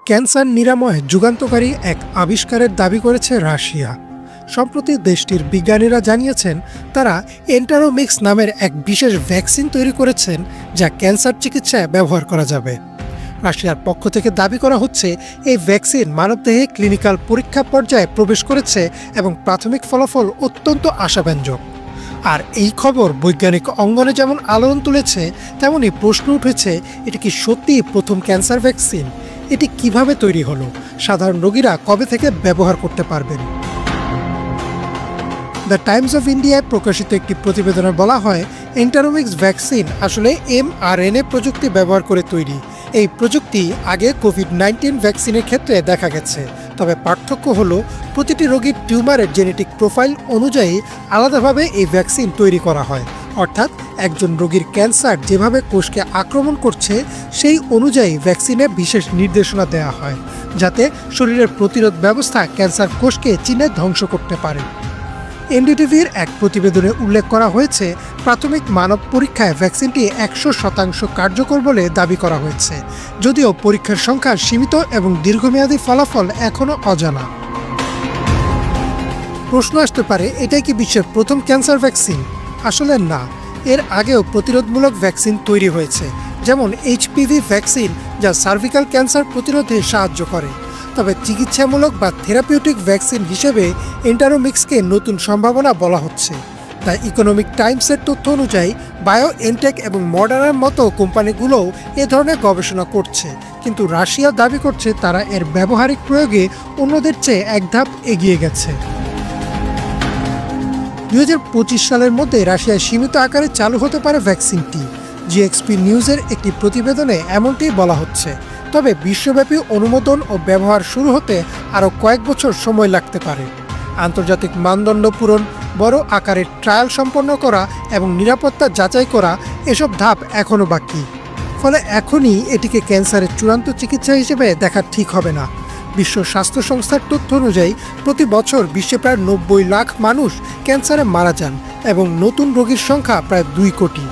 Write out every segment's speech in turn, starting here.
Cancer নিরাময়ে যুগান্তকারী এক আবিষ্কারের দাবি করেছে রাশিয়া। সম্প্রতি দেশটির বিজ্ঞানীরা জানিয়েছেন তারা এন্টারোমিক্স নামের এক বিশেষ ভ্যাকসিন তৈরি করেছেন যা ক্যান্সার চিকিৎসায় ব্যবহার করা যাবে। রাশিয়ার পক্ষ থেকে দাবি করা হচ্ছে এই ভ্যাকসিন মানবদেহে ক্লিনিক্যাল পরীক্ষা পর্যায়ে প্রবেশ করেছে এবং প্রাথমিক ফলাফল অত্যন্ত আশাব্যঞ্জক। আর এই খবর বৈজ্ঞানিক অঙ্গনে যেমন আলোড়ন তুলেছে, তেমনই প্রশ্ন উঠেছে এটি কি সত্যিই প্রথম ক্যান্সার ভ্যাকসিন? এটি কিভাবে তৈরি হলো? সাধারণ রোগীরা কবে থেকে ব্যবহার করতে পারবেন? দ্য টাইমস অফ ইন্ডিয়ায় প্রকাশিত একটি প্রতিবেদনে বলা হয়, এন্টারোমিক্স ভ্যাকসিন আসলে mRNA প্রযুক্তি ব্যবহার করে তৈরি। এই প্রযুক্তি আগে কোভিড-19 ভ্যাকসিনের ক্ষেত্রে দেখা গেছে, তবে পার্থক্য হলো প্রতিটি রোগীর টিউমারের জেনেটিক প্রোফাইল অনুযায়ী আলাদাভাবে এই ভ্যাকসিন তৈরি করা হয়। অর্থাৎ একজন রোগীর ক্যান্সার যেভাবে কোষকে আক্রমণ করছে সেই অনুযায়ী ভ্যাকসিনে বিশেষ নির্দেশনা দেওয়া হয়, যাতে শরীরের প্রতিরোধ ব্যবস্থা ক্যান্সার কোষকে চিনে ধ্বংস করতে পারে। এনডিটিভির এক প্রতিবেদনে উল্লেখ করা হয়েছে, প্রাথমিক মানব পরীক্ষায় ভ্যাকসিনটি 100% কার্যকর বলে দাবি করা হয়েছে, যদিও পরীক্ষার সংখ্যা সীমিত এবং দীর্ঘমেয়াদী ফলাফল এখনও অজানা। প্রশ্ন আসতে পারে, এটাই কি বিশ্বের প্রথম ক্যান্সার ভ্যাকসিন? আসলে না, এর আগেও প্রতিরোধমূলক ভ্যাকসিন তৈরি হয়েছে, যেমন HPV ভ্যাকসিন, যা সার্ভিক্যাল ক্যান্সার প্রতিরোধে সাহায্য করে। তবে চিকিৎসামূলক বা থেরাপিউটিক ভ্যাকসিন হিসেবে এন্টারোমিক্সকে নতুন সম্ভাবনা বলা হচ্ছে। তাই ইকোনমিক টাইমসের তথ্য অনুযায়ী বায়োএনটেক এবং মডার্নার মতো কোম্পানিগুলোও এ ধরনের গবেষণা করছে, কিন্তু রাশিয়া দাবি করছে তারা এর ব্যবহারিক প্রয়োগে অন্যদের চেয়ে এক ধাপ এগিয়ে গেছে। 2025 সালের মধ্যে রাশিয়ায় সীমিত আকারে চালু হতে পারে ভ্যাকসিনটি। GXP নিউজের একটি প্রতিবেদনে এমনটি বলা হচ্ছে, তবে বিশ্বব্যাপী অনুমোদন ও ব্যবহার শুরু হতে আরও কয়েক বছর সময় লাগতে পারে। আন্তর্জাতিক মানদণ্ড পূরণ, বড় আকারের ট্রায়াল সম্পন্ন করা এবং নিরাপত্তা যাচাই করা, এসব ধাপ এখনও বাকি। ফলে এখনই এটিকে ক্যান্সারের চূড়ান্ত চিকিৎসা হিসেবে দেখা ঠিক হবে না। বিশ্ব স্বাস্থ্য সংস্থার তথ্য অনুযায়ী প্রতি বছর বিশ্বে প্রায় 90 লাখ মানুষ ক্যান্সারে মারা যান এবং নতুন রোগীর সংখ্যা প্রায় 2 কোটি।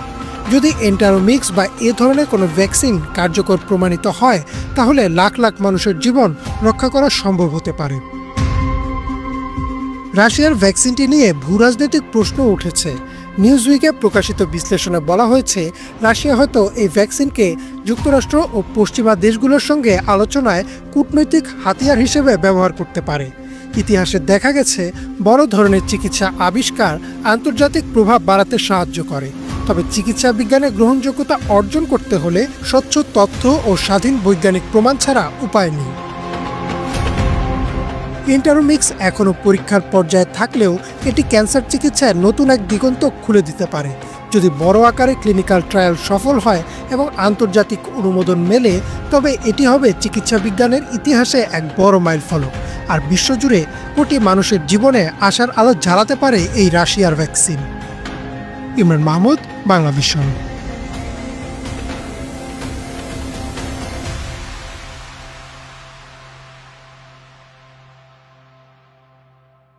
যদি এন্টারোমিক্স বা এ ধরনের কোনো ভ্যাকসিন কার্যকর প্রমাণিত হয়, তাহলে লাখ লাখ মানুষের জীবন রক্ষা করা সম্ভব হতে পারে। রাশিয়ার ভ্যাকসিনটি নিয়ে ভূরাজনৈতিক প্রশ্ন উঠেছে। নিউজউইকে প্রকাশিত বিশ্লেষণে বলা হয়েছে, রাশিয়া হয়তো এই ভ্যাকসিনকে যুক্তরাষ্ট্র ও পশ্চিমা দেশগুলোর সঙ্গে আলোচনায় কূটনৈতিক হাতিয়ার হিসেবে ব্যবহার করতে পারে। ইতিহাসে দেখা গেছে, বড় ধরনের চিকিৎসা আবিষ্কার আন্তর্জাতিক প্রভাব বাড়াতে সাহায্য করে, তবে চিকিৎসা বিজ্ঞানে গ্রহণযোগ্যতা অর্জন করতে হলে স্বচ্ছ তথ্য ও স্বাধীন বৈজ্ঞানিক প্রমাণ ছাড়া উপায় নেই। এন্টারোমিক্স এখনও পরীক্ষার পর্যায়ে থাকলেও এটি ক্যান্সার চিকিৎসায় নতুন এক দিগন্ত খুলে দিতে পারে। যদি বড় আকারে ক্লিনিক্যাল ট্রায়াল সফল হয় এবং আন্তর্জাতিক অনুমোদন মেলে, তবে এটি হবে চিকিৎসা বিজ্ঞানের ইতিহাসে এক বড় মাইলফলক, আর বিশ্বজুড়ে কোটি মানুষের জীবনে আশার আলো জ্বালাতে পারে এই রাশিয়ার ভ্যাকসিন। ইমরান মাহমুদ, বাংলা ভিশন।